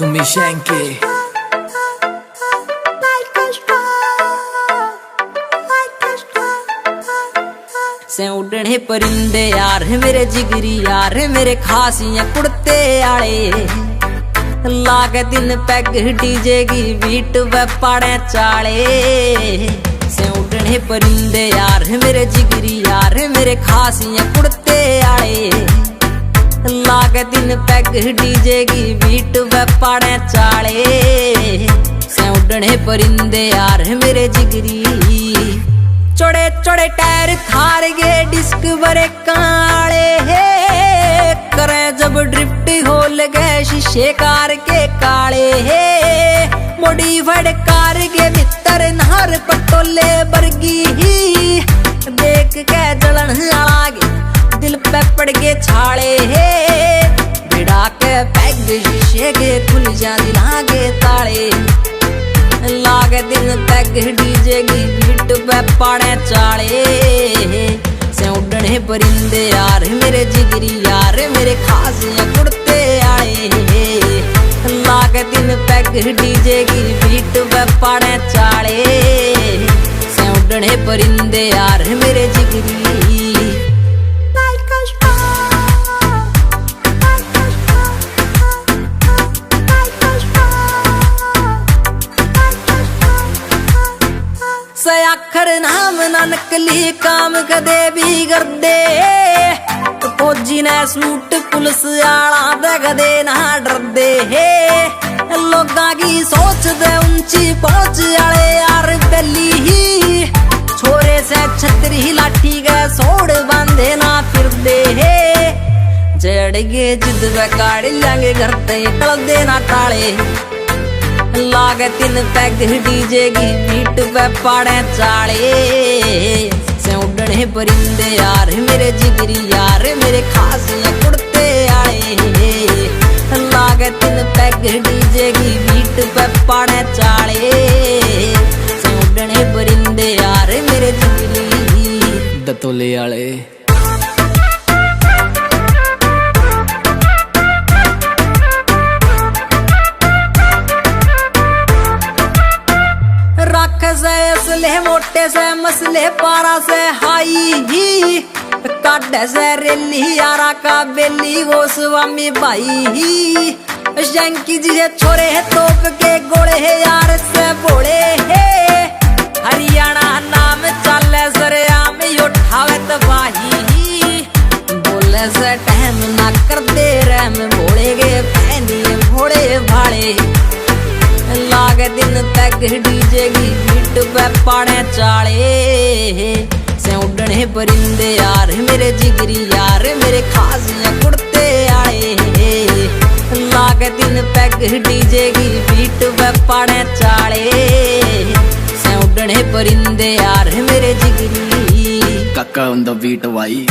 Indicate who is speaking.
Speaker 1: Sumishenke.
Speaker 2: से उड़ने परिंदे यार मेरे जिगरी यार मेरे खासियां कुड़ते आले लाग दिन पैग डीजे की बीट व पाड़े चाले। से उड़ने परिंदे यार मेरे जिगरी यार मेरे खासियां कुड़ते आले लाग दिन पैग डीजे की बीट व पाड़े चाले। से उड़ने परिंदे यार मेरे जिगरी चौड़े चौड़े टायर थार गे डिस्क बरे काले हे करें जब ड्रिफ्ट होल गए शीशे कार के काले हे मॉडिफाइड कार के भीतर नहर पटोले बरगी ही देख के जलन आगे दिल पे पड़ गए छाले हे बिड़ा के पैग शीशे के खुल जा दिलागे ताले लाग दिन तक डीजे की बीट पे पाड़े चाले। से उड़ने परिंदे यार मेरे जिगरी यार मेरे खासियां कुड़ते आए लाग दिन तक डीजे की बीट पे पाड़े चाले। से उड़ने परिंदे यार मेरे जिगरी से आखर नाम ना नकली काम कदे भी कर दे फौजी ने सूट पुलिस आला दे कदे ना डर दे हे लोगा की सोच दे ऊंची पहुंच आले यार बेली ही छोरे से छतरी लाठी के सोड़ बांधे ना फिर दे हे जड़ गे जिद वे काड़ लांगे घर ते कल देना ताले लागे तीन पैग डीजे की बीट पे पाड़े चाले। से उड़ने परिंदे यार मेरे जिगरी यार मेरे खासियां कुड़ते आए लागे तीन पैग डीजे की बीट पे पाड़े चाले। से उड़ने परिंदे यार मेरे जिगरी
Speaker 1: दतोले आले
Speaker 2: से असले मोटे से मसले पारा से हाई ही काटे से रेली यारा का बेली वो स्वामी भाई ही शंकी जी से छोरे है तोप के गोले है यार से बोले है हरियाणा नाम चले सरे आम उठावे तबाही ही बोले से टहम ना कर दे रैम भोले गे पहनी भोले भाड़े लागे दिन तक डीजे की बीट पे पाड़े चाले। से उड़ने परिंदे यार मेरे जिगरी यार मेरे खासियां कुड़ते आए लागे दिन तक डीजे की बीट पे पाड़े चाले। से उड़ने परिंदे यार मेरे जिगरी
Speaker 1: काका on the beat भाई।